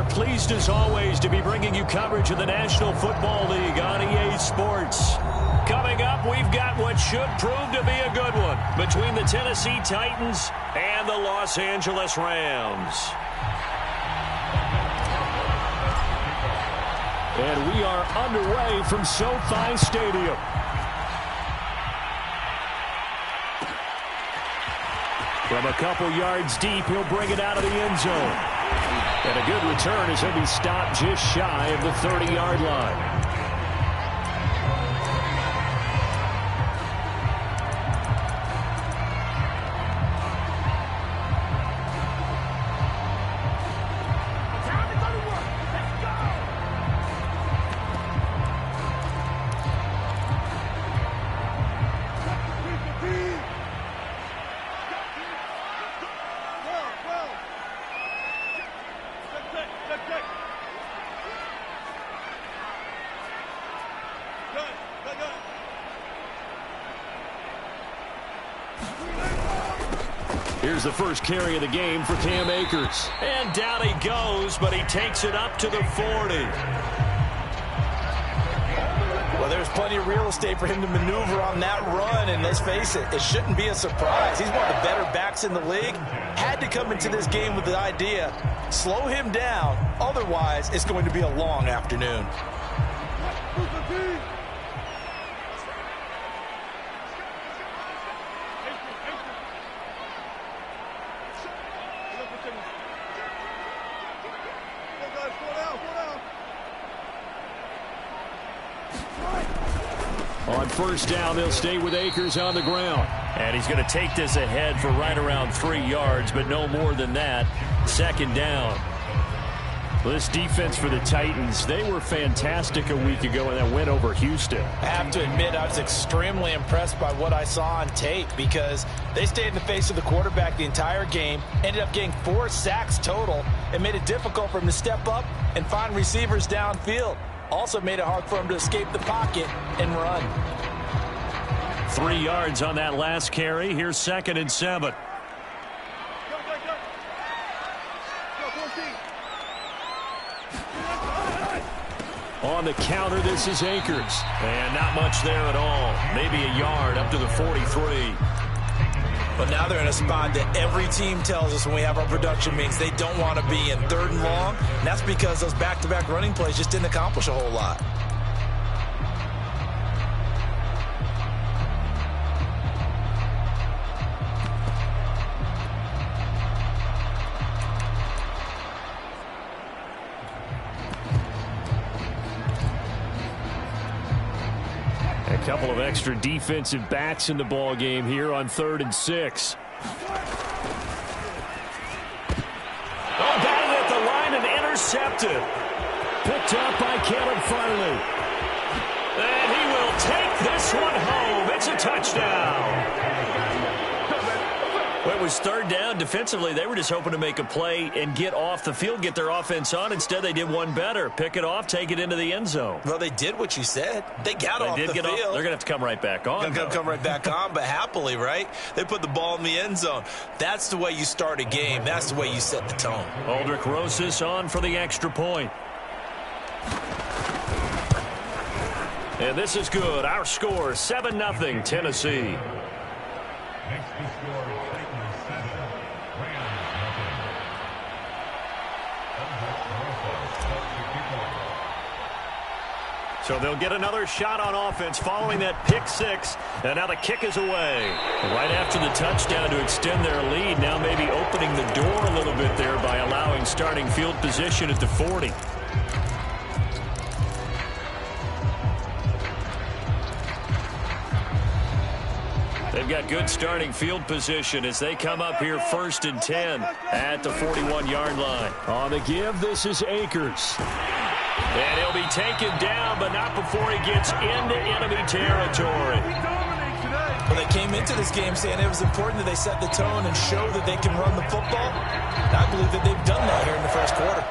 pleased as always to be bringing you coverage of the National Football League on EA Sports. Coming up, we've got what should prove to be a good one between the Tennessee Titans and the Los Angeles Rams. And we are underway from SoFi Stadium. From a couple yards deep, he'll bring it out of the end zone. And a good return as he'll be stopped just shy of the 30-yard line. Here's the first carry of the game for Cam Akers. And down he goes, but he takes it up to the 40. Well, there's plenty of real estate for him to maneuver on that run, and let's face it, it shouldn't be a surprise. He's one of the better backs in the league. Had to come into this game with the idea, slow him down, otherwise it's going to be a long afternoon. On first down, they'll stay with Akers on the ground. And he's going to take this ahead for right around 3 yards, but no more than that. Second down. Well, this defense for the Titans, they were fantastic a week ago in that win over Houston. I have to admit, I was extremely impressed by what I saw on tape because they stayed in the face of the quarterback the entire game, ended up getting 4 sacks total, and made it difficult for him to step up and find receivers downfield. Also made it hard for him to escape the pocket and run. 3 yards on that last carry. Here's 2nd and 7. On the counter, this is Akers. And not much there at all. Maybe a yard up to the 43. But now they're in a spot that every team tells us when we have our production meetings they don't want to be in, 3rd and long. And that's because those back-to-back running plays just didn't accomplish a whole lot. A couple of extra defensive backs in the ball game here on 3rd and 6. Oh, batted at the line and intercepted. Picked up by Caleb Farley. And he will take this one home. It's a touchdown. Well, it was 3rd down. Defensively, they were just hoping to make a play and get off the field, get their offense on. Instead, they did one better. Pick it off, take it into the end zone. Well, they did what you said. They got off the field. They're going to have to come right back on. They're going to come right back on, but happily, right? They put the ball in the end zone. That's the way you start a game. That's the way you set the tone. Aldrich Rosas on for the extra point. And this is good. Our score, 7-0 Tennessee. Next to score, Titans 7, Rams 0. So they'll get another shot on offense following that pick 6. And now the kick is away. Right after the touchdown to extend their lead. Now maybe opening the door a little bit there by allowing starting field position at the 40. They've got good starting field position as they come up here 1st and 10 at the 41-yard line. On the give, this is Akers. And he'll be taken down, but not before he gets into enemy territory. Well, they came into this game saying it was important that they set the tone and show that they can run the football. And I believe that they've done that here in the first quarter.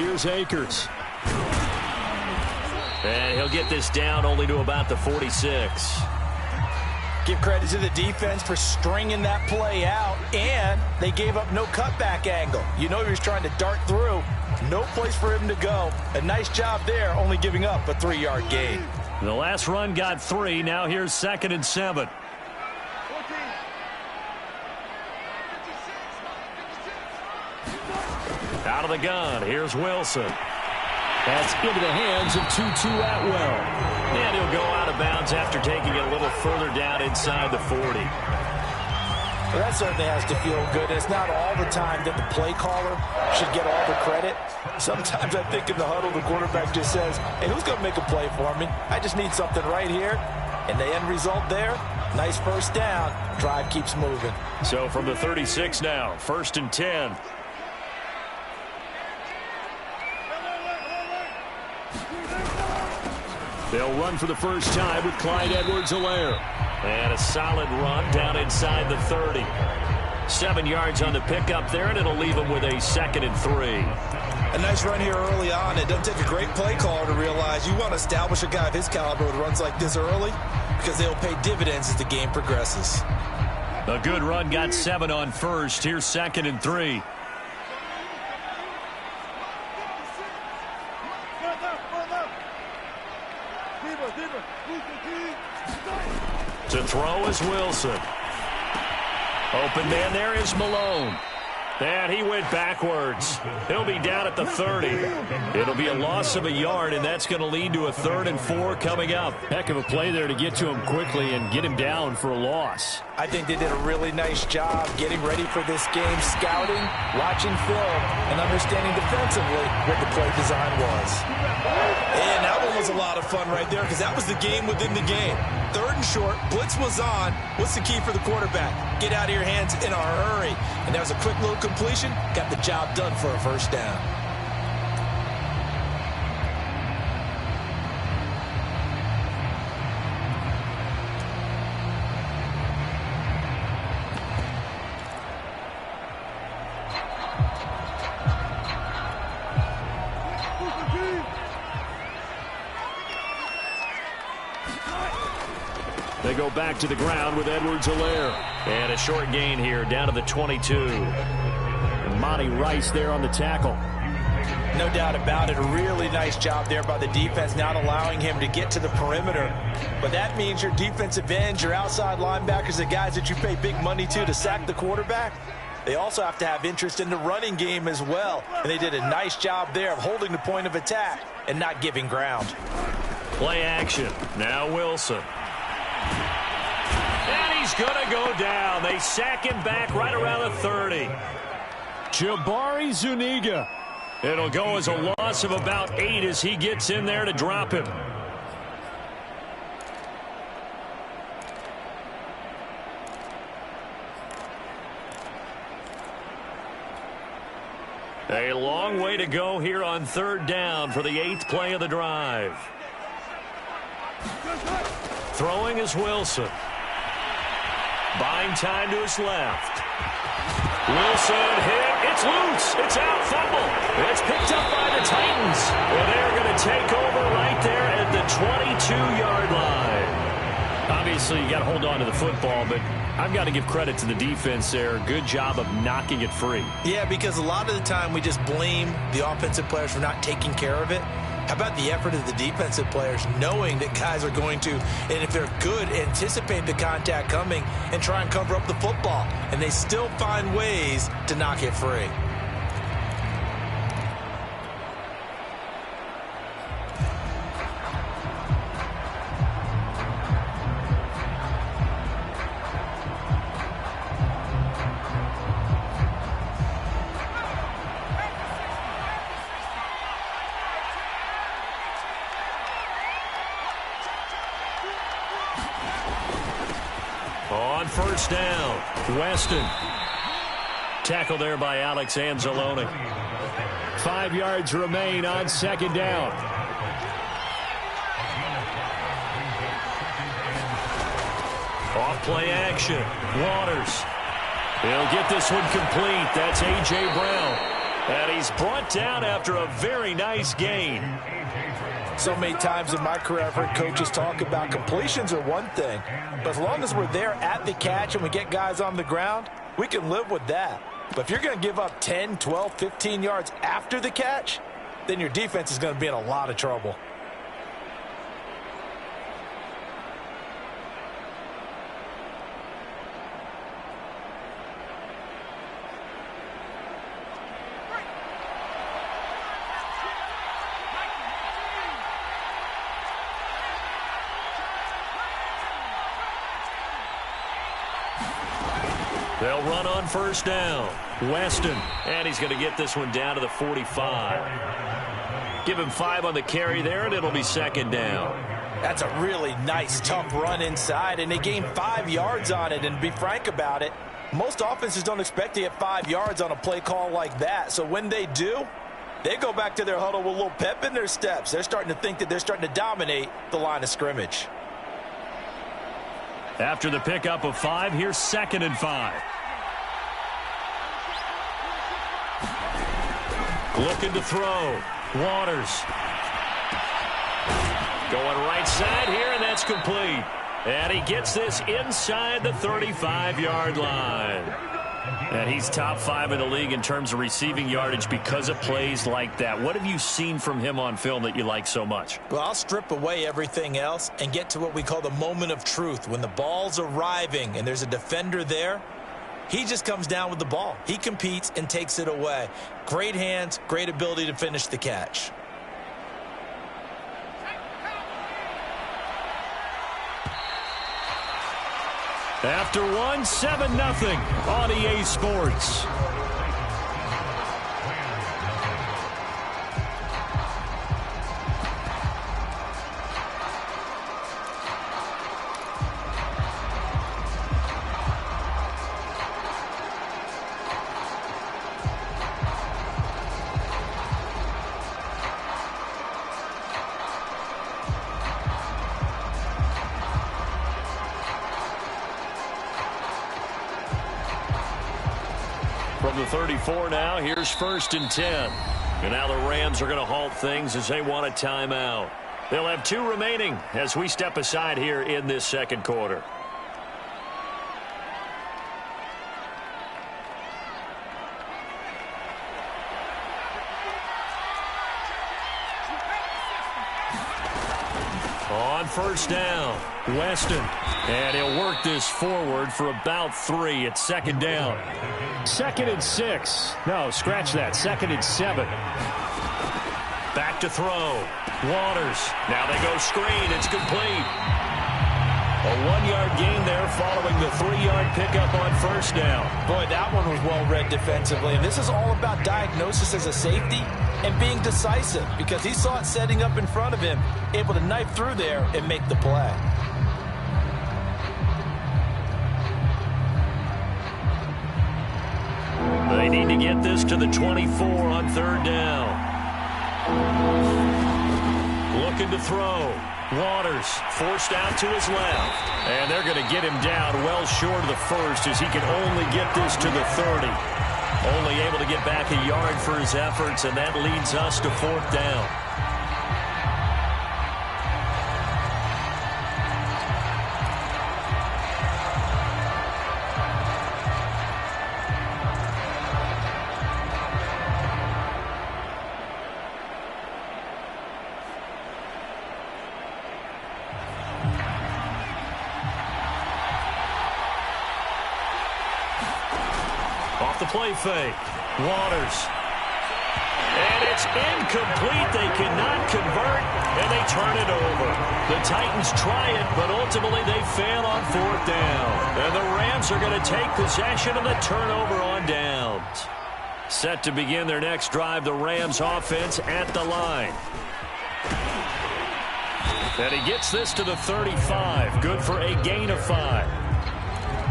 Here's Akers. And he'll get this down only to about the 46. Give credit to the defense for stringing that play out, and they gave up no cutback angle. You know he was trying to dart through. No place for him to go. A nice job there, only giving up a 3-yard gain. The last run got 3. Now here's 2nd and 7. Out of the gun. Here's Wilson. That's into the hands of Tutu Atwell. And he'll go out of bounds after taking it a little further down inside the 40. Well, that certainly has to feel good. It's not all the time that the play caller should get all the credit. Sometimes I think in the huddle, the quarterback just says, hey, who's going to make a play for me? I just need something right here. And the end result there, nice first down. Drive keeps moving. So from the 36 now, 1st and 10. They'll run for the first time with Clyde Edwards-Helaire. And a solid run down inside the 30. 7 yards on the pickup there, and it'll leave them with a 2nd and 3. A nice run here early on. It doesn't take a great play caller to realize you want to establish a guy of his caliber with runs like this early because they'll pay dividends as the game progresses. A good run got 7 on first. Here's 2nd and 3. To throw is Wilson. Open man there is Malone. And he went backwards. He'll be down at the 30. It'll be a loss of a yard, and that's going to lead to a 3rd and 4 coming up. Heck of a play there to get to him quickly and get him down for a loss. I think they did a really nice job getting ready for this game, scouting, watching film, and understanding defensively what the play design was. And that one was a lot of fun right there because that was the game within the game. 3rd and short, blitz was on. What's the key for the quarterback? Get out of your hands in a hurry. And that was a quick little completion. Got the job done for a first down. They go back to the ground with Edwards-Helaire. And a short gain here down to the 22. And Monty Rice there on the tackle. No doubt about it. A really nice job there by the defense, not allowing him to get to the perimeter. But that means your defensive ends, your outside linebackers, the guys that you pay big money to sack the quarterback, they also have to have interest in the running game as well. And they did a nice job there of holding the point of attack and not giving ground. Play action. Now Wilson. And he's going to go down. They sack him back right around the 30. Jabari Zuniga. It'll go as a loss of about 8 as he gets in there to drop him. A long way to go here on 3rd down for the 8th play of the drive. Throwing is Wilson. Buying time to his left. Wilson hit. It's loose. It's out. Fumble. It's picked up by the Titans. Well, they're going to take over right there at the 22-yard line. Obviously, you got to hold on to the football, but I've got to give credit to the defense there. Good job of knocking it free. Yeah, because a lot of the time we just blame the offensive players for not taking care of it. How about the effort of the defensive players knowing that guys are going to, and if they're good, anticipate the contact coming and try and cover up the football. And they still find ways to knock it free. On 1st down, Weston. Tackle there by Alex Anzalone. 5 yards remain on 2nd down. Off play action. Waters. He'll get this one complete. That's A.J. Brown. And he's brought down after a very nice gain. So many times in my career, I've heard coaches talk about completions are one thing, but as long as we're there at the catch and we get guys on the ground, we can live with that. But if you're going to give up 10, 12, 15 yards after the catch, then your defense is going to be in a lot of trouble. They'll run on first down. Weston, and he's going to get this one down to the 45. Give him 5 on the carry there, and it'll be second down. That's a really nice, tough run inside, and they gained 5 yards on it. And to be frank about it, most offenses don't expect to get 5 yards on a play call like that. So when they do, they go back to their huddle with a little pep in their steps. They're starting to think that they're starting to dominate the line of scrimmage. After the pickup of 5, here's 2nd and 5. Looking to throw. Waters. Going right side here, and that's complete. And he gets this inside the 35-yard line. And he's top 5 in the league in terms of receiving yardage because of plays like that. What have you seen from him on film that you like so much? Well, I'll strip away everything else and get to what we call the moment of truth. When the ball's arriving and there's a defender there, he just comes down with the ball. He competes and takes it away. Great hands, great ability to finish the catch. After 7-0 on EA Sports. From the 34 now, here's 1st and 10. And now the Rams are going to halt things as they want a timeout. They'll have 2 remaining as we step aside here in this second quarter. On first down, Weston. And he'll work this forward for about 3. It's 2nd down. 2nd and 6. No, scratch that. 2nd and 7. Back to throw. Waters. Now they go screen. It's complete. A 1-yard gain there following the 3-yard pickup on first down. Boy, that one was well read defensively. And this is all about diagnosis as a safety and being decisive because he saw it setting up in front of him, able to knife through there and make the play. They need to get this to the 24 on 3rd down. Looking to throw. Waters forced out to his left. And they're going to get him down well short of the 1st as he can only get this to the 30. Only able to get back a yard for his efforts, and that leads us to 4th down. Off the play fake. Waters. And it's incomplete. They cannot convert, and they turn it over. The Titans try it, but ultimately they fail on 4th down. And the Rams are going to take possession of the turnover on downs. Set to begin their next drive, the Rams offense at the line. And he gets this to the 35. Good for a gain of 5.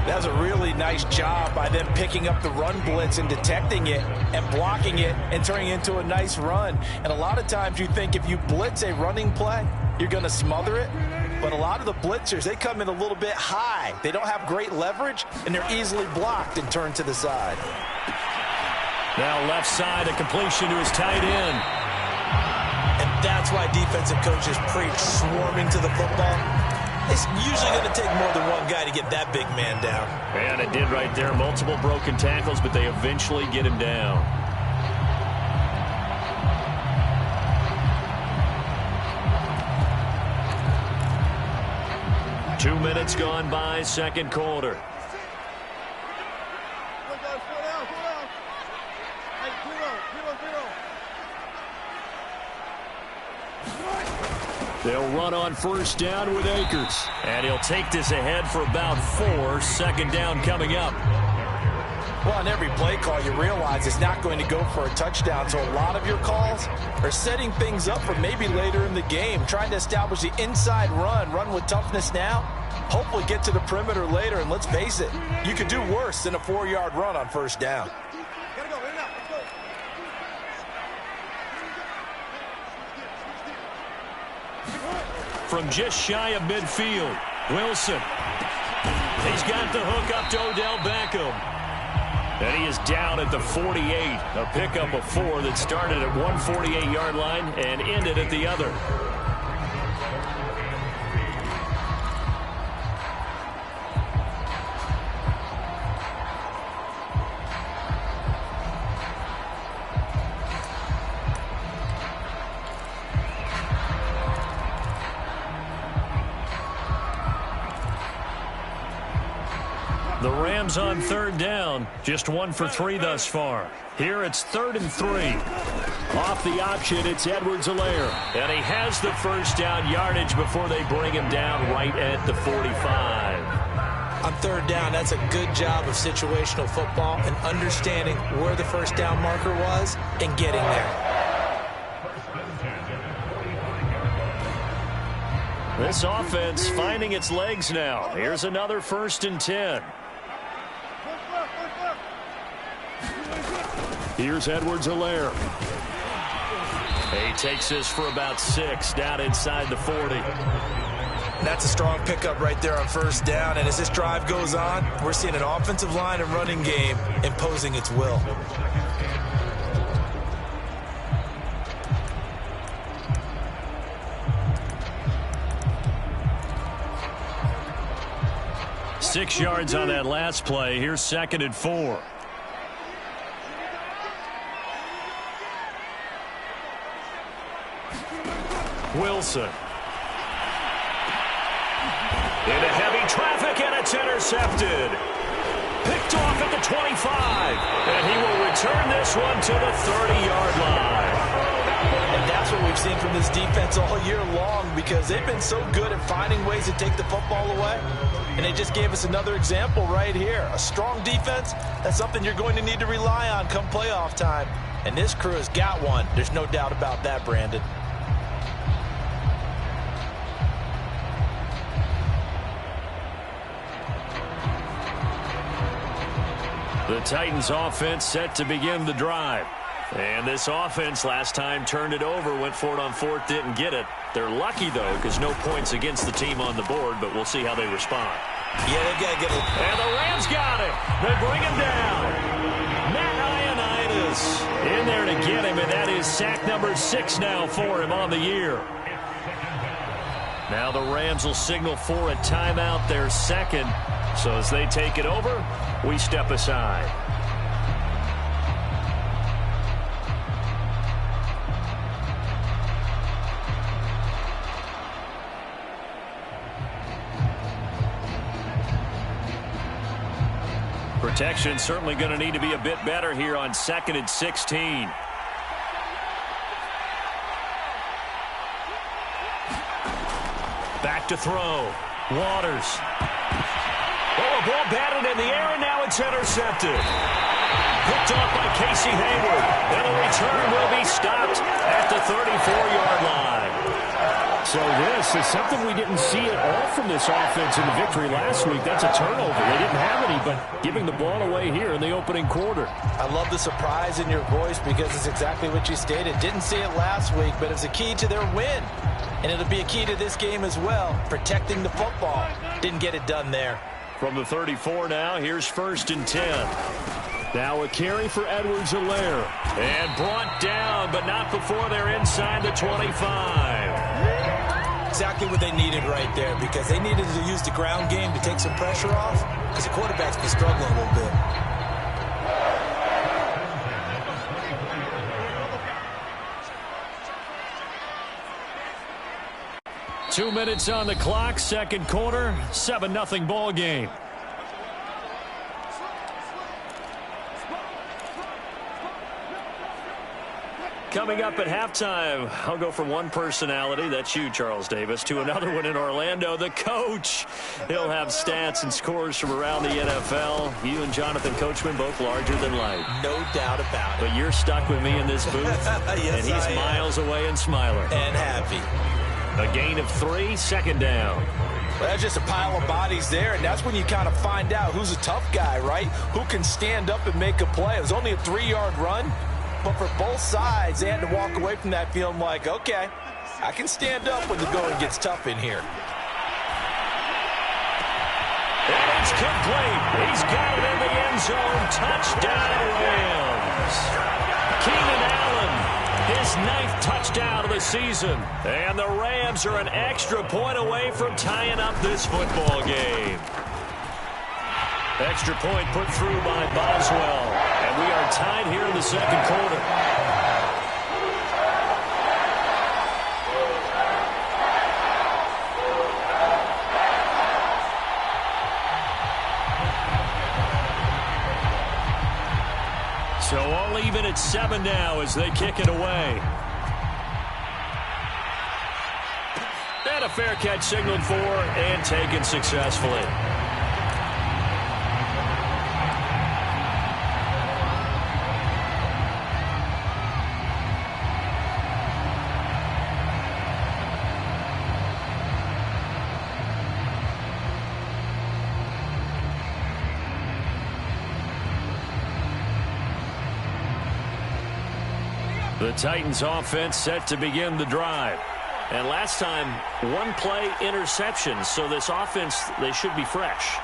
That was a really nice job by them picking up the run blitz and detecting it and blocking it and turning it into a nice run. And a lot of times you think if you blitz a running play, you're going to smother it. But a lot of the blitzers, they come in a little bit high. They don't have great leverage, and they're easily blocked and turned to the side. Now left side, a completion to his tight end. And that's why defensive coaches preach swarming to the football. It's usually going to take more than one guy to get that big man down. And it did right there. Multiple broken tackles, but they eventually get him down. Two minutes gone by, second quarter. They'll run on first down with Akers. And he'll take this ahead for about 4. Second down coming up. Well, on every play call, you realize it's not going to go for a touchdown. So a lot of your calls are setting things up for maybe later in the game, trying to establish the inside run with toughness now, hopefully get to the perimeter later. And let's face it, you could do worse than a 4-yard run on first down. From just shy of midfield, Wilson. He's got the hook up to Odell Beckham. And he is down at the 48. A pickup of 4 that started at one 48-yard line and ended at the other. The Rams on third down, just 1 for 3 thus far. Here it's 3rd and 3. Off the option, it's Edwards-Helaire. And he has the first down yardage before they bring him down right at the 45. On third down, that's a good job of situational football and understanding where the first down marker was and getting there. This offense finding its legs now. Here's another 1st and 10. Here's Edwards-Helaire. He takes this for about 6 down inside the 40. That's a strong pickup right there on first down. And as this drive goes on, we're seeing an offensive line and running game imposing its will. Six yards on that last play. Here's 2nd and 4. Wilson. Into heavy traffic, and it's intercepted. Picked off at the 25. And he will return this one to the 30-yard line. And that's what we've seen from this defense all year long, because they've been so good at finding ways to take the football away. And they just gave us another example right here. A strong defense, that's something you're going to need to rely on come playoff time. And this crew has got one. There's no doubt about that, Brandon. The Titans offense set to begin the drive. And this offense last time turned it over, went for it on 4th, didn't get it. They're lucky, though, because no points against the team on the board, but we'll see how they respond. Yeah, they've got to get it. And the Rams got it. They bring him down. Matt Ioannidis in there to get him, and that is sack number 6 now for him on the year. Now the Rams will signal for a timeout, their 2nd. So as they take it over, we step aside. Protection certainly going to need to be a bit better here on 2nd and 16. Back to throw. Waters. Oh, a ball batted in the air, and now it's intercepted. Picked off by Casey Hayward. And the return will be stopped at the 34-yard line. So this is something we didn't see at all from this offense in the victory last week. That's a turnover. They didn't have any, but giving the ball away here in the opening quarter. I love the surprise in your voice because it's exactly what you stated. Didn't see it last week, but it's a key to their win. And it'll be a key to this game as well, protecting the football. Didn't get it done there. From the 34 now, here's 1st and 10. Now a carry for Edwards-Helaire. And brought down, but not before they're inside the 25. Exactly what they needed right there, because they needed to use the ground game to take some pressure off, because the quarterback's been struggling a little bit. 2 minutes on the clock, second quarter, 7-0 ball game. Coming up at halftime, I'll go from one personality, that's you, Charles Davis, to another one in Orlando, the coach. He'll have stats and scores from around the NFL. You and Jonathan Coachman, both larger than life. No doubt about it. But you're stuck with me in this booth, yes, and he's miles away and smiling. And happy. A gain of 3, second down. Well, that's just a pile of bodies there, and that's when you kind of find out who's a tough guy, right? Who can stand up and make a play. It was only a 3-yard run. But for both sides, they had to walk away from that feeling like, okay, I can stand up when the going gets tough in here. And it's complete. He's got it in the end zone. Touchdown, Rams. Keenan Allen, his 9th touchdown of the season. And the Rams are an extra point away from tying up this football game. Extra point put through by Boswell. And we are tied here in the second quarter. So all even at 7 now as they kick it away. And a fair catch signaled for and taken successfully. The Titans offense set to begin the drive. And last time, one play interception. So this offense, they should be fresh.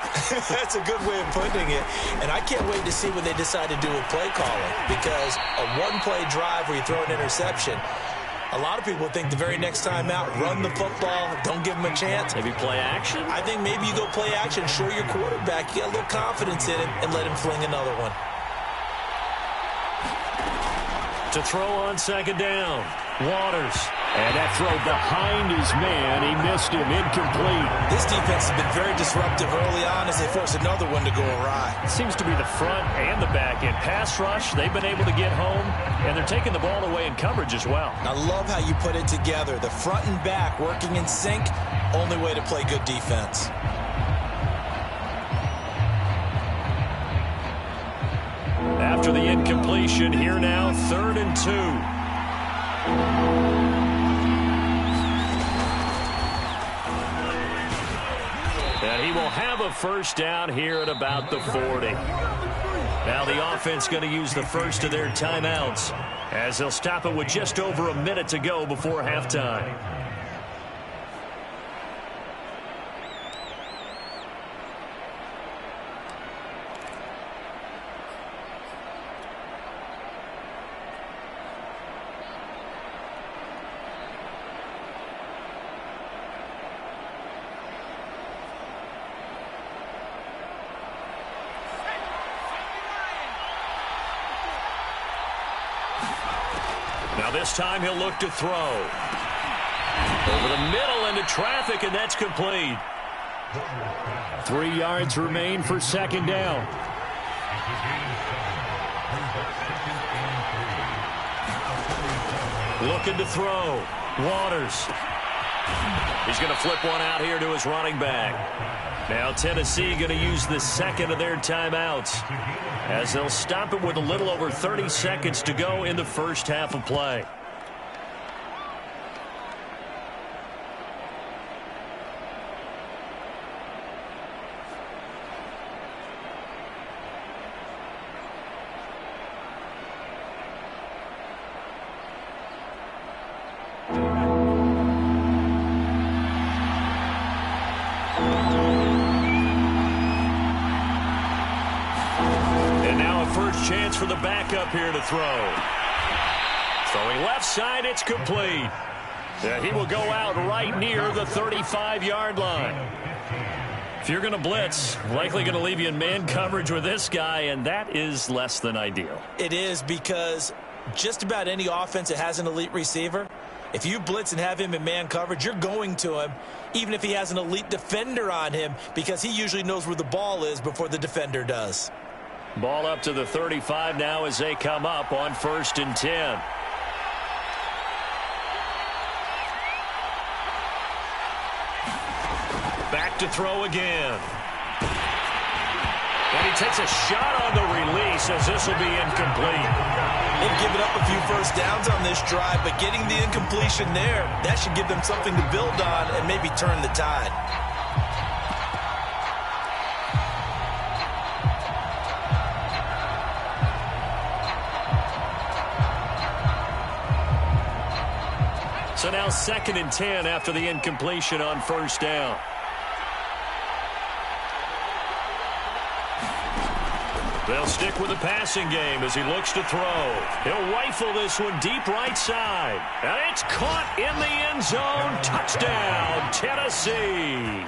That's a good way of putting it. And I can't wait to see what they decide to do with play calling. Because a one-play drive where you throw an interception, a lot of people think the very next time out, run the football, don't give them a chance. Maybe play action? I think maybe you go play action, show your quarterback you got a little confidence in it, and let him fling another one. To throw on second down, Waters. And that throw behind his man. He missed him, incomplete. This defense has been very disruptive early on as they force another one to go awry. It seems to be the front and the back end. Pass rush, they've been able to get home, and they're taking the ball away in coverage as well. I love how you put it together. The front and back working in sync, only way to play good defense. After the incompletion, here now, 3rd and 2. And he will have a first down here at about the 40. Now the offense going to use the first of their timeouts as they'll stop it with just over a minute to go before halftime. Now this time he'll look to throw. Over the middle into traffic, and that's complete. 3 yards remain for second down. Looking to throw. Waters. He's going to flip one out here to his running back. Now Tennessee going to use the second of their timeouts as they'll stop it with a little over 30 seconds to go in the first half of play. for the backup here to throw. Throwing left side, it's complete. He will go out right near the 35-yard line. If you're going to blitz, likely going to leave you in man coverage with this guy, and that is less than ideal. It is, because just about any offense that has an elite receiver, if you blitz and have him in man coverage, you're going to him, even if he has an elite defender on him, because he usually knows where the ball is before the defender does. Ball up to the 35 now as they come up on 1st and 10. Back to throw again. And he takes a shot on the release as this will be incomplete. They've given up a few first downs on this drive, but getting the incompletion there, that should give them something to build on and maybe turn the tide. So now 2nd and 10 after the incompletion on 1st down. They'll stick with the passing game as he looks to throw. He'll rifle this one deep right side. And it's caught in the end zone. Touchdown, Tennessee.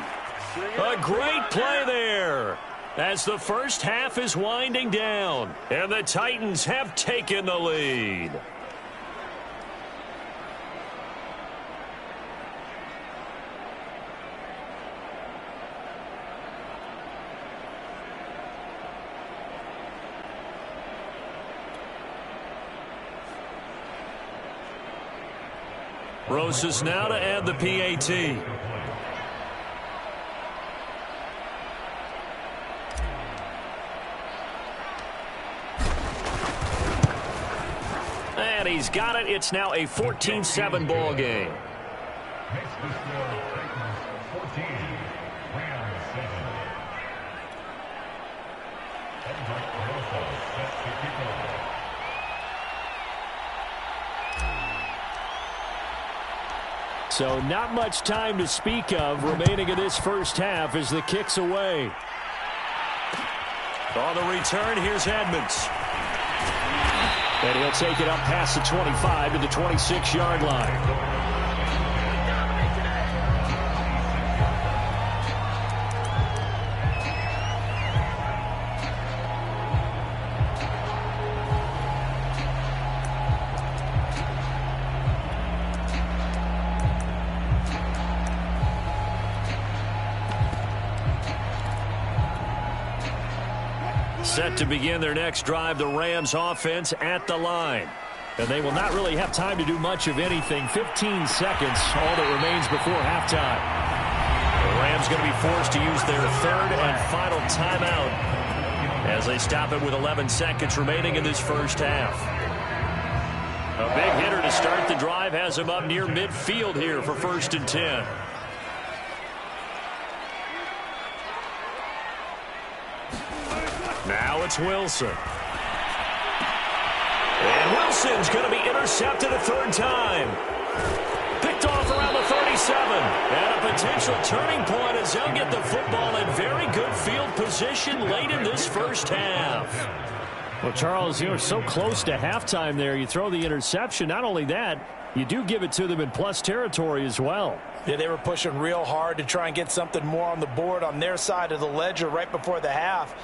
A great play there as the first half is winding down. And the Titans have taken the lead. Rosas now to add the PAT. And he's got it. It's now a 14-7 ball game. Makes the score Titans 14, Rams 7. Edric Rosas sets the kickoff. So not much time to speak of remaining in this first half as the kick's away. On the return, here's Edmonds. And he'll take it up past the 25 to the 26-yard line. Set to begin their next drive, the Rams offense at the line. And they will not really have time to do much of anything. 15 seconds, all that remains before halftime. The Rams going to be forced to use their 3rd and final timeout as they stop it with 11 seconds remaining in this first half. A big hitter to start the drive has him up near midfield here for 1st and 10. Now it's Wilson. And Wilson's going to be intercepted a 3rd time. Picked off around the 37. And a potential turning point as they'll get the football in very good field position late in this first half. Well, Charles, you're so close to halftime there. You throw the interception. Not only that, you do give it to them in plus territory as well. Yeah, they were pushing real hard to try and get something more on the board on their side of the ledger right before the half.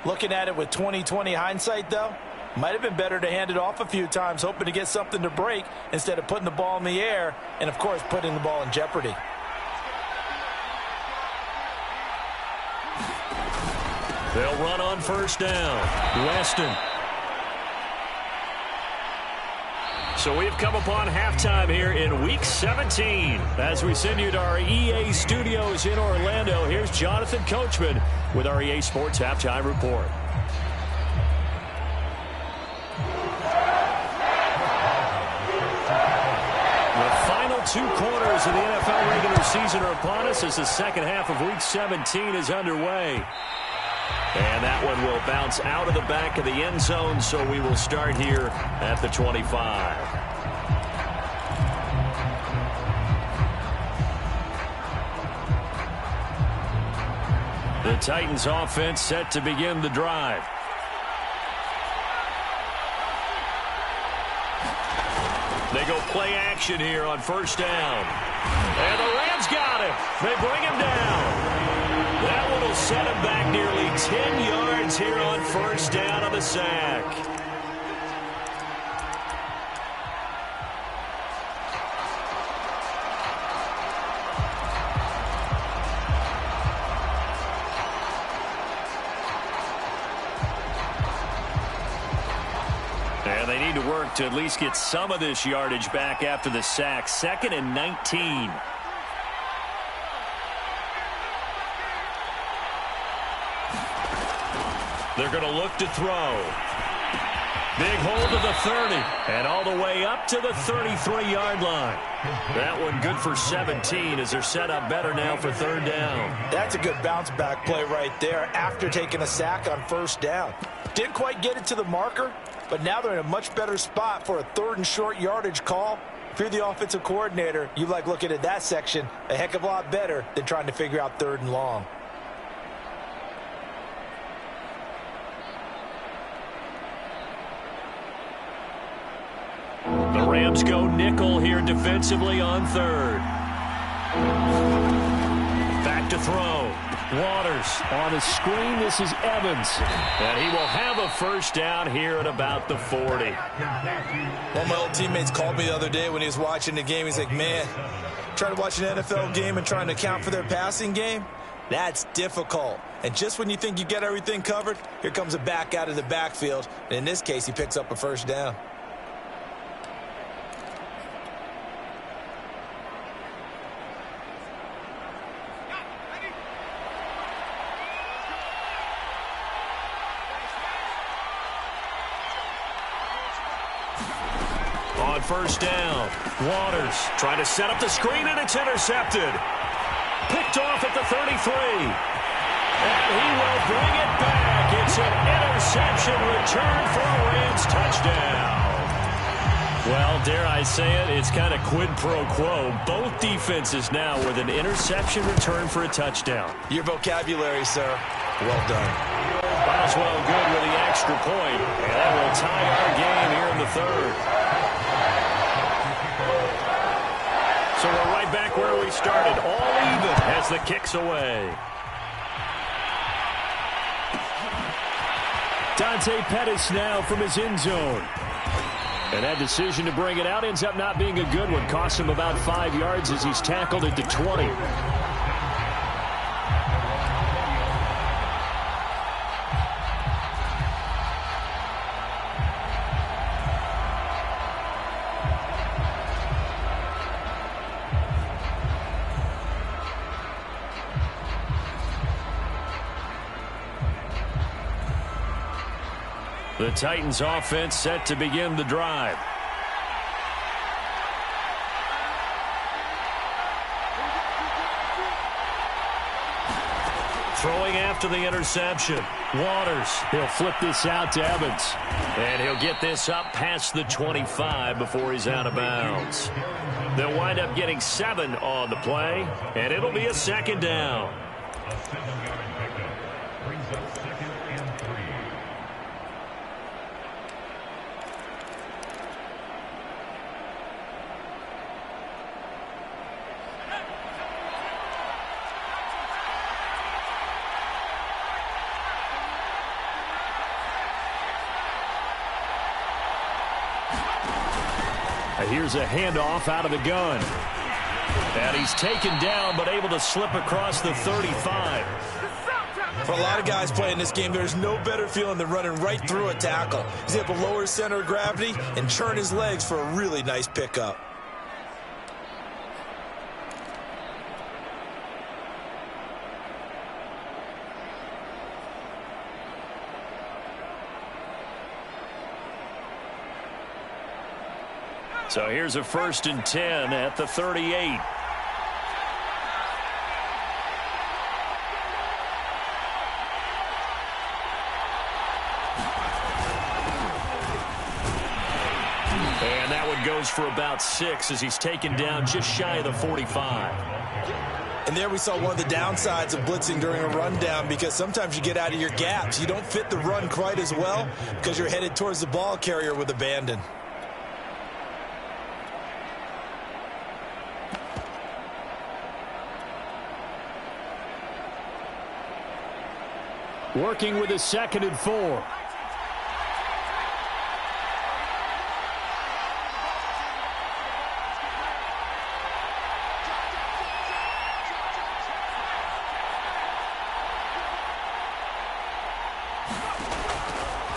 Looking at it with 20/20 hindsight, though, might have been better to hand it off a few times, hoping to get something to break instead of putting the ball in the air and, of course, putting the ball in jeopardy. They'll run on 1st down. Weston. So we've come upon halftime here in Week 17. As we send you to our EA studios in Orlando, here's Jonathan Coachman with our EA Sports Halftime Report. The final 2 quarters of the NFL regular season are upon us as the second half of Week 17 is underway. And that one will bounce out of the back of the end zone, so we will start here at the 25. The Titans offense set to begin the drive. They go play action here on first down. And the Rams got him. They bring him down. That one will set him back nearly 10 yards here on first down on the sack. And they need to work to at least get some of this yardage back after the sack. 2nd and 19. They're going to look to throw. Big hold to the 30. And all the way up to the 33-yard line. That one good for 17 as they're set up better now for 3rd down. That's a good bounce-back play right there after taking a sack on first down. Didn't quite get it to the marker, but now they're in a much better spot for a 3rd and short yardage call. If you're the offensive coordinator, you like looking at that section a heck of a lot better than trying to figure out 3rd and long. The Rams go nickel here defensively on 3rd. Back to throw. Waters on a screen. This is Evans. And he will have a first down here at about the 40. One of my old teammates called me the other day when he was watching the game. He's like, man, trying to watch an NFL game and trying to account for their passing game? That's difficult. And just when you think you get everything covered, here comes a back out of the backfield. And in this case, he picks up a first down. On first down, Waters trying to set up the screen, and it's intercepted. Picked off at the 33. And he will bring it back. It's an interception return for a Rams touchdown. Well, dare I say it, it's kind of quid pro quo. Both defenses now with an interception return for a touchdown. Your vocabulary, sir. Well done. Might as well good with the extra point. And that will tie our game here in the 3rd. So we're right back where we started, all even as the kick's away. Dante Pettis now from his end zone. And that decision to bring it out ends up not being a good one. Costs him about 5 yards as he's tackled at the 20. The Titans offense set to begin the drive. Throwing after the interception. Waters, he'll flip this out to Evans. And he'll get this up past the 25 before he's out of bounds. They'll wind up getting 7 on the play, and it'll be a 2nd down. A 7-yard pickup brings up 2nd and 3. Here's a handoff out of the gun. And he's taken down, but able to slip across the 35. For a lot of guys playing this game, there's no better feeling than running right through a tackle. He's able to lower his center of gravity and turn his legs for a really nice pickup. So here's a 1st and 10 at the 38. And that one goes for about 6 as he's taken down just shy of the 45. And there we saw one of the downsides of blitzing during a rundown, because sometimes you get out of your gaps. You don't fit the run quite as well because you're headed towards the ball carrier with abandon. Working with a 2nd and 4.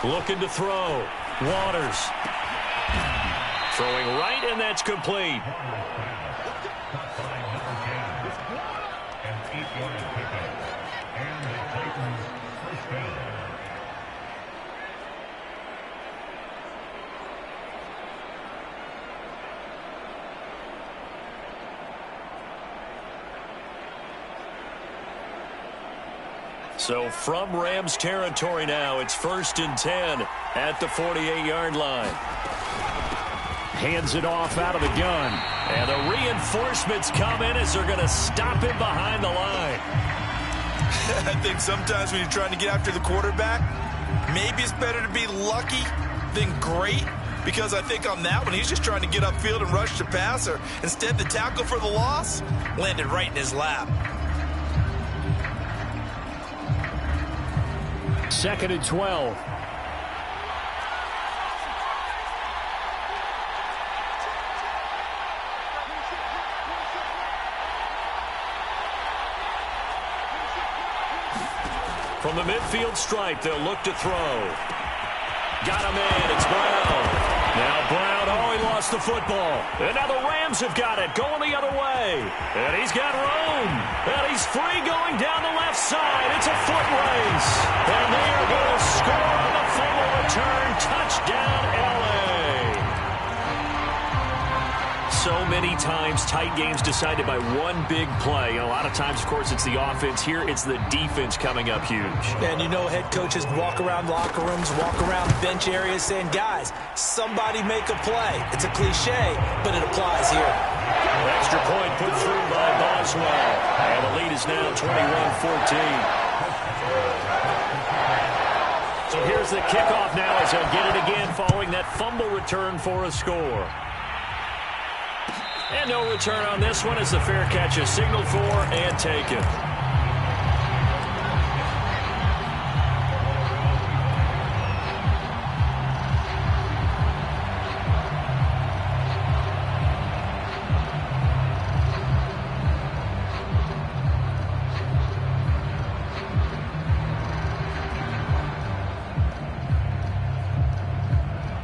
Looking to throw. Waters. Throwing right, and that's complete. So from Rams territory now, it's 1st and 10 at the 48-yard line. Hands it off out of the gun. And the reinforcements come in as they're going to stop him behind the line. I think sometimes when you're trying to get after the quarterback, maybe it's better to be lucky than great. Because I think on that one, he's just trying to get upfield and rush the passer. Instead, the tackle for the loss landed right in his lap. 2nd and 12. From the midfield stripe, they'll look to throw. Got him in. It's Brown. Now Brown, he lost the football. And now the Rams have got it, going the other way. And he's got room. And he's free going down the left side. It's a foot race. And they are going to score on the fumble return. Touchdown, L.A. So many times tight games decided by one big play. And a lot of times, of course, it's the offense. Here, it's the defense coming up huge. And you know head coaches walk around locker rooms, walk around bench areas saying, guys, somebody make a play. It's a cliche, but it applies here. Extra point put through by Boswell. And the lead is now 21-14. So here's the kickoff now as they'll get it again following that fumble return for a score. And no return on this one as the fair catch is signaled for and taken.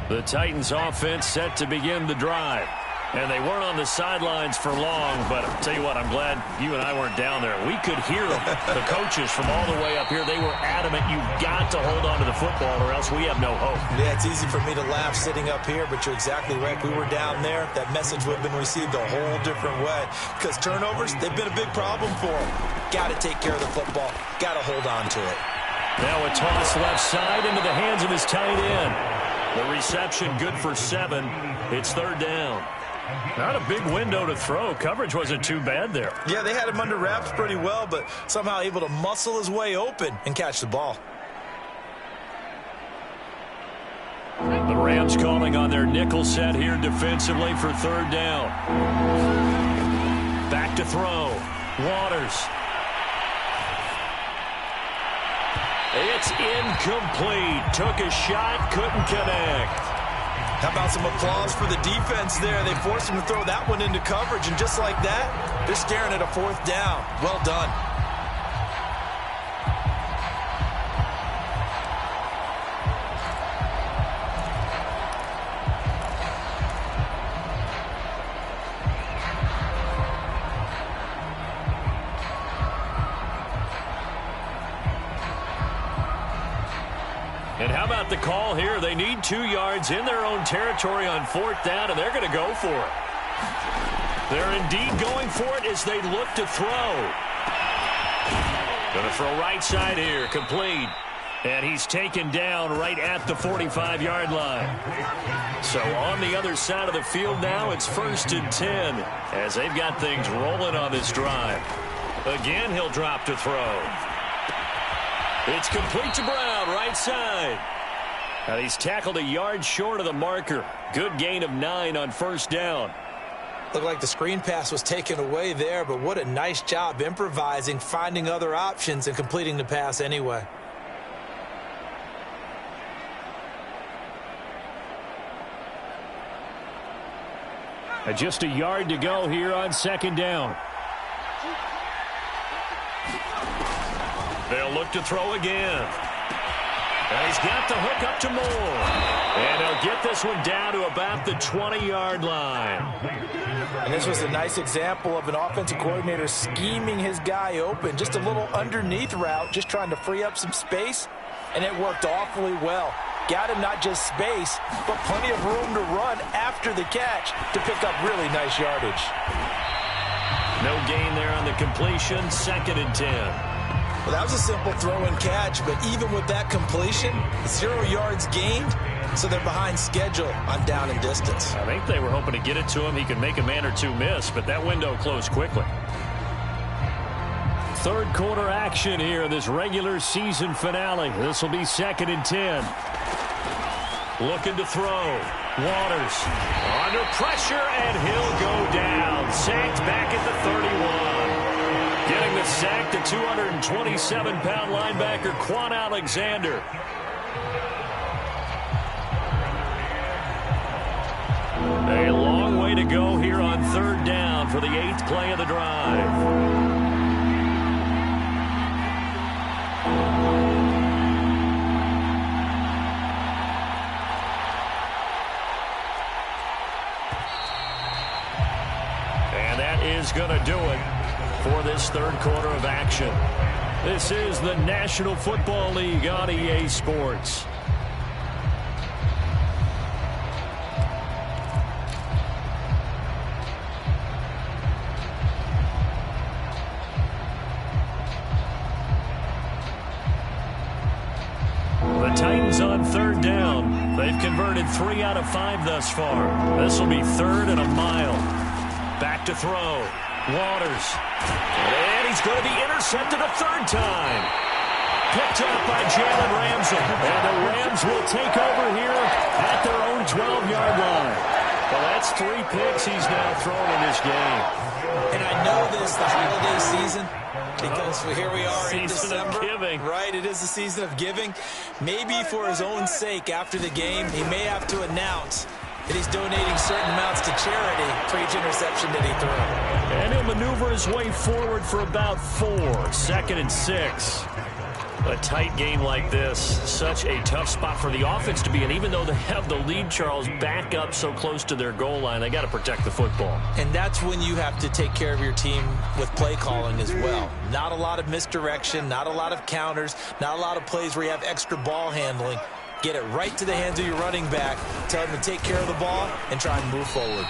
The Titans offense set to begin the drive. And they weren't on the sidelines for long, but I'll tell you what, I'm glad you and I weren't down there. We could hear them, the coaches from all the way up here. They were adamant, you've got to hold on to the football or else we have no hope. Yeah, it's easy for me to laugh sitting up here, but you're exactly right. We were down there. That message would have been received a whole different way. Because turnovers, they've been a big problem for them. Got to take care of the football. Got to hold on to it. Now a toss left side into the hands of his tight end. The reception good for 7. It's 3rd down. Not a big window to throw. Coverage wasn't too bad there. Yeah, they had him under wraps pretty well, but somehow able to muscle his way open and catch the ball. The Rams calling on their nickel set here defensively for 3rd down. Back to throw. Waters. It's incomplete. Took a shot, couldn't connect. How about some applause for the defense there? They forced him to throw that one into coverage, and just like that, they're staring at a 4th down. Well done. And how about the call here? They need 2 yards in their own territory on 4th down, and they're going to go for it. They're indeed going for it as they look to throw. Going to throw right side here, complete. And he's taken down right at the 45-yard line. So on the other side of the field now, it's 1st and 10 as they've got things rolling on this drive. Again, he'll drop to throw. It's complete to Brown, right side. And he's tackled a yard short of the marker. Good gain of 9 on 1st down. Looked like the screen pass was taken away there, but what a nice job improvising, finding other options, and completing the pass anyway. And just a yard to go here on second down. They'll look to throw again. And he's got the hook up to Moore. And he'll get this one down to about the 20-yard line. And this was a nice example of an offensive coordinator scheming his guy open. Just a little underneath route, just trying to free up some space. And it worked awfully well. Got him not just space, but plenty of room to run after the catch to pick up really nice yardage. No gain there on the completion. 2nd and 10. Well, that was a simple throw and catch, but even with that completion, 0 yards gained, so they're behind schedule on down and distance. I think they were hoping to get it to him. He could make a man or two miss, but that window closed quickly. Third quarter action here in this regular season finale. This will be 2nd and 10. Looking to throw. Waters under pressure, and he'll go down. Sacked back at the 31. Getting the sack, the 227-pound linebacker, Quan Alexander. A long way to go here on 3rd down for the 8th play of the drive. And that is going to do it for this 3rd quarter of action. This is the National Football League on EA Sports. The Titans on 3rd down. They've converted 3 out of 5 thus far. This will be 3rd and a mile. Back to throw. Waters. And he's going to be intercepted a 3rd time. Picked up by Jalen Ramsey. And the Rams will take over here at their own 12-yard line. Well, that's 3 picks he's now thrown in this game. And I know this, the holiday season, because here we are in Season December. of giving. Right, it is the season of giving. Maybe for his own sake after the game, he may have to announce that he's donating certain amounts to charity for each interception that he threw. And he'll maneuver his way forward for about 4. 2nd and 6. A tight game like this, such a tough spot for the offense to be in. Even though they have the lead, Charles, back up so close to their goal line, they got to protect the football. And that's when you have to take care of your team with play calling as well. Not a lot of misdirection, not a lot of counters, not a lot of plays where you have extra ball handling. Get it right to the hands of your running back, tell him to take care of the ball, and try and move forward.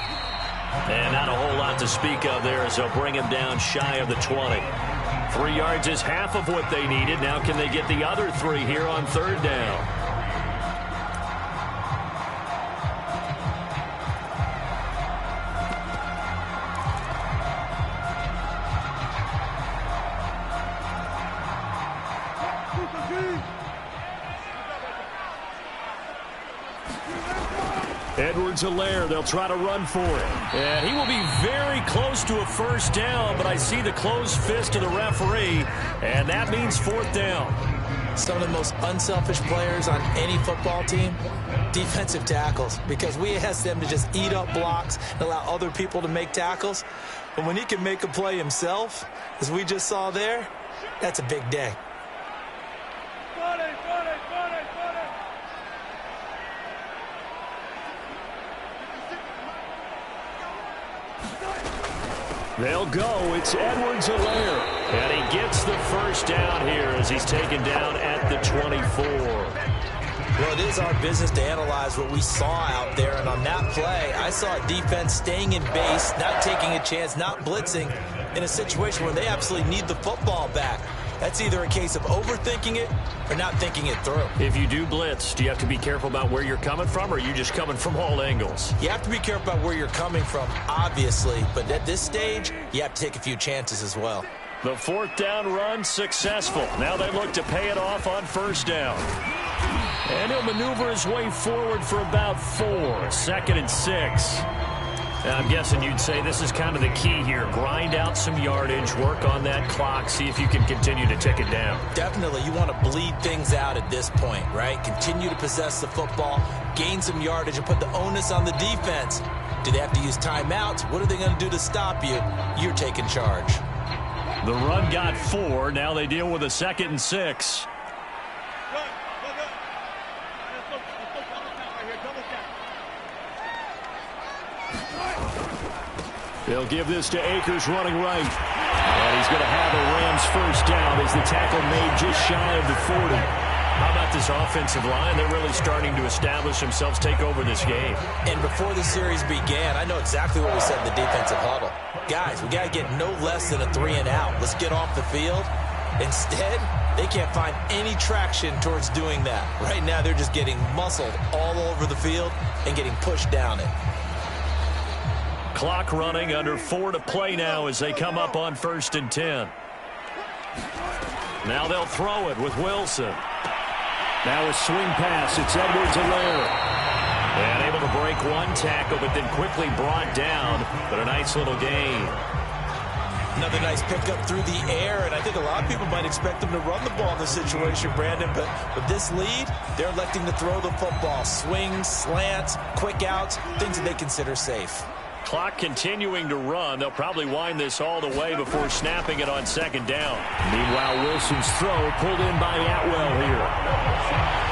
And not a whole lot to speak of there as they'll bring him down shy of the 20. 3 yards is half of what they needed. Now can they get the other 3 here on 3rd down? Edwards-Helaire, they'll try to run for it. And he will be very close to a 1st down, but I see the closed fist of the referee, and that means 4th down. Some of the most unselfish players on any football team, defensive tackles, because we ask them to just eat up blocks and allow other people to make tackles. But when he can make a play himself, as we just saw there, that's a big day. They'll go. It's Edwards-Helaire. And he gets the 1st down here as he's taken down at the 24. Well, it is our business to analyze what we saw out there. And on that play, I saw a defense staying in base, not taking a chance, not blitzing in a situation where they absolutely need the football back. That's either a case of overthinking it or not thinking it through. If you do blitz, do you have to be careful about where you're coming from, or are you just coming from all angles? You have to be careful about where you're coming from, obviously. But at this stage, you have to take a few chances as well. The 4th down run successful. Now they look to pay it off on 1st down. And he'll maneuver his way forward for about 4. 2nd and 6. Now, I'm guessing you'd say this is kind of the key here. Grind out some yardage, work on that clock, see if you can continue to tick it down. Definitely. You want to bleed things out at this point, right? Continue to possess the football, gain some yardage, and put the onus on the defense Do they have to use timeouts? What are they going to do to stop you? You're taking charge. The run got 4. Now they deal with a 2nd and 6. They'll give this to Akers running right. And he's going to have a Rams first down as the tackle made just shy of the 40. How about this offensive line? They're really starting to establish themselves, take over this game. And before the series began, I know exactly what we said in the defensive huddle. Guys, we got to get no less than a 3-and-out. Let's get off the field. Instead, they can't find any traction towards doing that. Right now, they're just getting muscled all over the field and getting pushed down it. Clock running, under 4 to play now as they come up on 1st and 10. Now they'll throw it with Wilson. Now a swing pass. It's Edwards-Helaire. And able to break one tackle, but then quickly brought down. But a nice little gain. Another nice pickup through the air, and I think a lot of people might expect them to run the ball in this situation, Brandon, but with this lead, they're electing to throw the football. Swings, slants, quick outs, things that they consider safe. Clock continuing to run. They'll probably wind this all the way before snapping it on 2nd down. Meanwhile, Wilson's throw pulled in by Atwell here.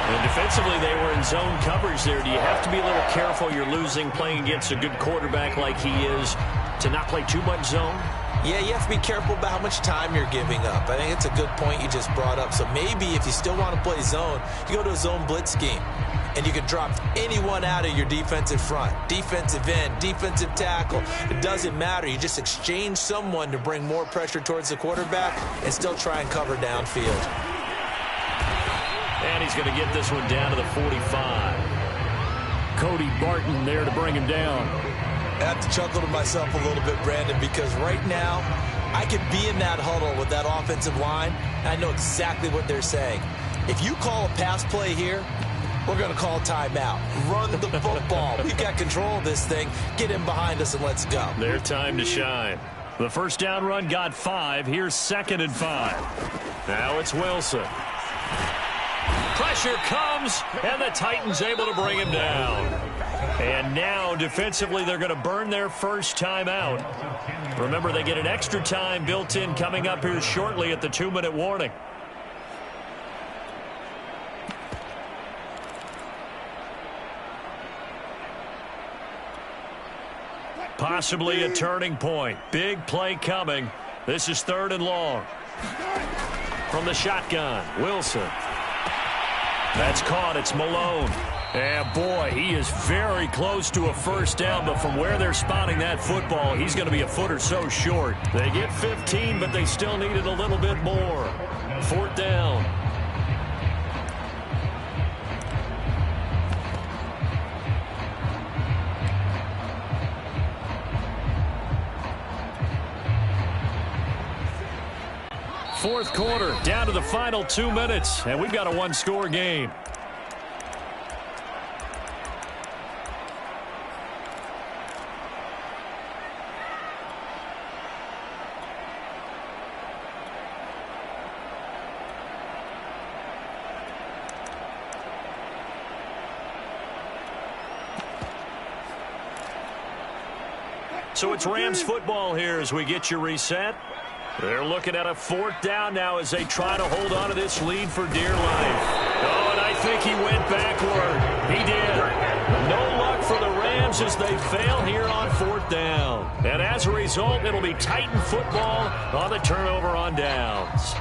And defensively, they were in zone coverage there. Do you have to be a little careful? You're losing playing against a good quarterback like he is to not play too much zone? Yeah, you have to be careful about how much time you're giving up. I think it's a good point you just brought up. So maybe if you still want to play zone, you go to a zone blitz scheme. And you can drop anyone out of your defensive front. Defensive end, defensive tackle. It doesn't matter. You just exchange someone to bring more pressure towards the quarterback and still try and cover downfield. And he's going to get this one down to the 45. Cody Barton there to bring him down. I have to chuckle to myself a little bit, Brandon, because right now I could be in that huddle with that offensive line, and I know exactly what they're saying. If you call a pass play here, we're going to call timeout. Run the football. We've got control of this thing. Get in behind us and let's go. Their time to shine. The first down run got 5. Here's 2nd and 5. Now it's Wilson. Pressure comes, and the Titans able to bring him down. And now, defensively, they're going to burn their first timeout. Remember, they get an extra time built in coming up here shortly at the 2-minute warning. Possibly a turning point. Big play coming. This is 3rd and long. From the shotgun, Wilson. That's caught. It's Malone. And boy, he is very close to a first down, but from where they're spotting that football, he's going to be a foot or so short. They get 15, but they still needed a little bit more. 4th down. Fourth quarter, down to the final 2 minutes, and we've got a 1-score game. So it's Rams football here as we get you reset. They're looking at a 4th down now as they try to hold on to this lead for dear life. Oh, and I think he went backward. He did. No luck for the Rams as they fail here on 4th down. And as a result, it'll be Titan football on the turnover on downs.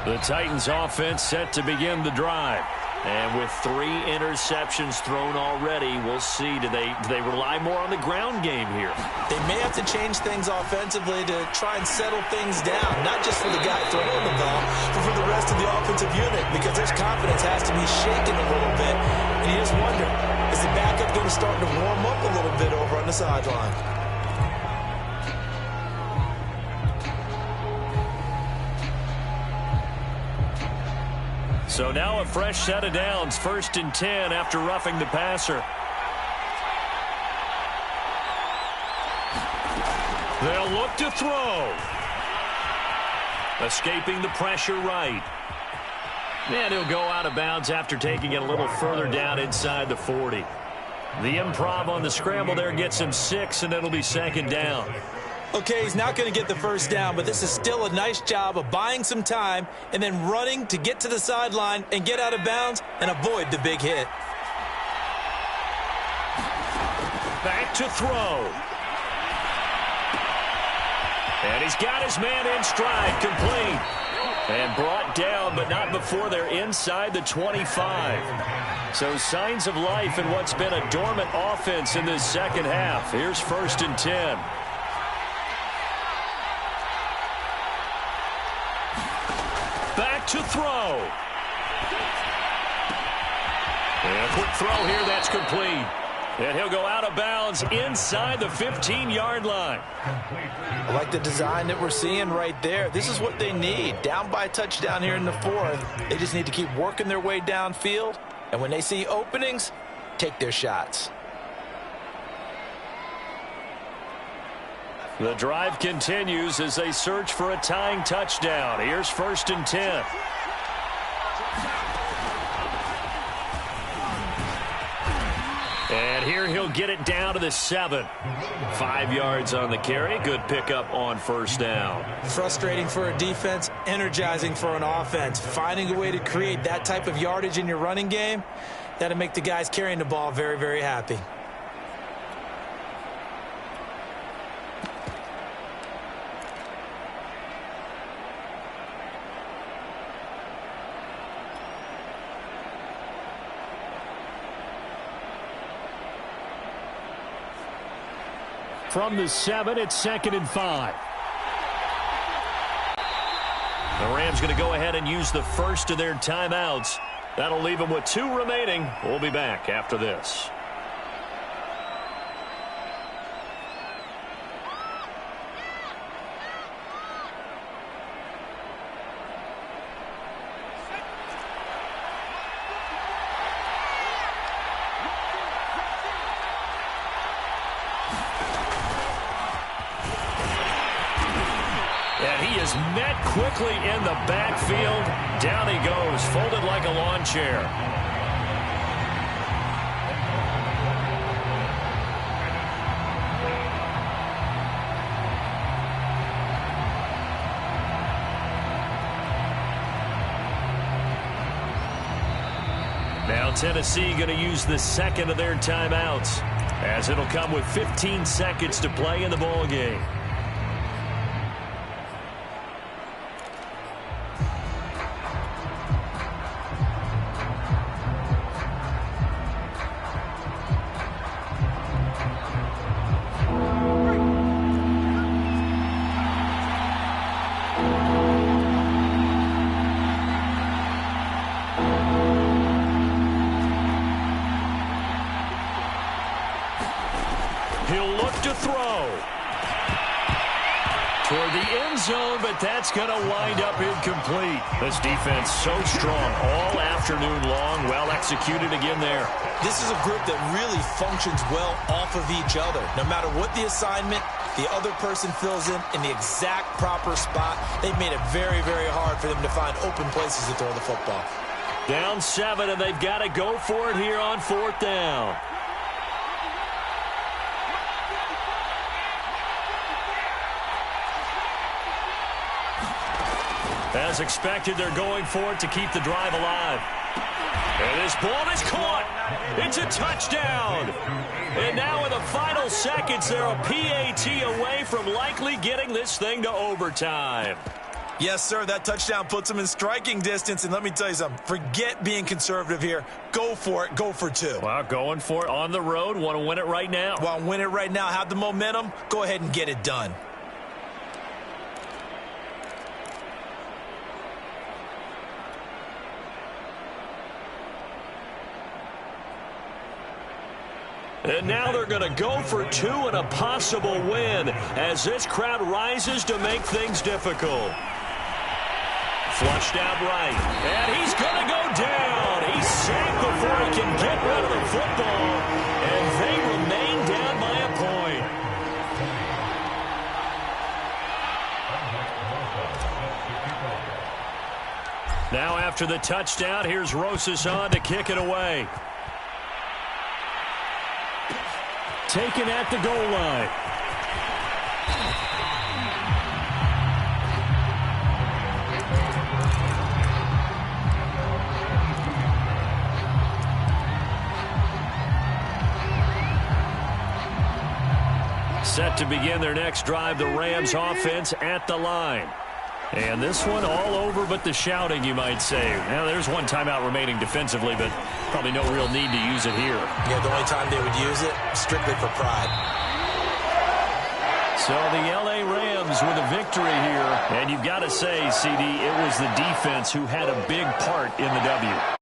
The Titans offense set to begin the drive. And with 3 interceptions thrown already, we'll see. Do they rely more on the ground game here? They may have to change things offensively to try and settle things down, not just for the guy throwing the ball, but for the rest of the offensive unit, because their confidence has to be shaken a little bit. And you just wonder, is the backup going to start to warm up a little bit over on the sideline? So now a fresh set of downs, 1st and 10 after roughing the passer. They'll look to throw. Escaping the pressure right. And he'll go out of bounds after taking it a little further down inside the 40. The improv on the scramble there gets him 6, and it'll be second down. Okay, he's not going to get the first down, but this is still a nice job of buying some time and then running to get to the sideline and get out of bounds and avoid the big hit. Back to throw. And he's got his man in stride, complete. And brought down, but not before they're inside the 25. So signs of life in what's been a dormant offense in this second half. Here's 1st and 10. Back to throw. And a quick throw here, that's complete. And he'll go out of bounds inside the 15-yard line. I like the design that we're seeing right there. This is what they need. Down by a touchdown here in the 4th. They just need to keep working their way downfield. And when they see openings, take their shots. The drive continues as they search for a tying touchdown. Here's 1st and 10. And here he'll get it down to the 7. 5 yards on the carry. Good pickup on 1st down. Frustrating for a defense, energizing for an offense. Finding a way to create that type of yardage in your running game, that'll make the guys carrying the ball very, very happy. From the 7, it's 2nd and 5. The Rams going to go ahead and use the first of their timeouts. That'll leave them with 2 remaining. We'll be back after this. Met quickly in the backfield. Down he goes, folded like a lawn chair. Now Tennessee going to use the second of their timeouts, as it'll come with 15 seconds to play in the ball game. He'll look to throw toward the end zone, but that's going to wind up incomplete. This defense so strong all afternoon long. Well executed again there. This is a group that really functions well off of each other. No matter what the assignment, the other person fills in the exact proper spot. They've made it very, very hard for them to find open places to throw the football. Down 7, and they've got to go for it here on 4th down. As expected, they're going for it to keep the drive alive. And this ball is caught. It's a touchdown. And now in the final seconds, they're a PAT away from likely getting this thing to overtime. Yes, sir, that touchdown puts them in striking distance. And let me tell you something, forget being conservative here. Go for it. Go for 2. Well, going for it on the road. Want to win it right now. Want to win it right now. Have the momentum. Go ahead and get it done. And now they're going to go for 2 and a possible win as this crowd rises to make things difficult. Flushed out right. And he's going to go down. He's sacked before he can get rid of the football. And they remain down by a point. After the touchdown, here's Rosas on to kick it away. Taken at the goal line. Set to begin their next drive, the Rams offense at the line. And this one all over but the shouting, you might say. Now, there's one timeout remaining defensively, but probably no real need to use it here. Yeah, the only time they would use it, strictly for pride. So the L.A. Rams with a victory here. And you've got to say, CD, it was the defense who had a big part in the W.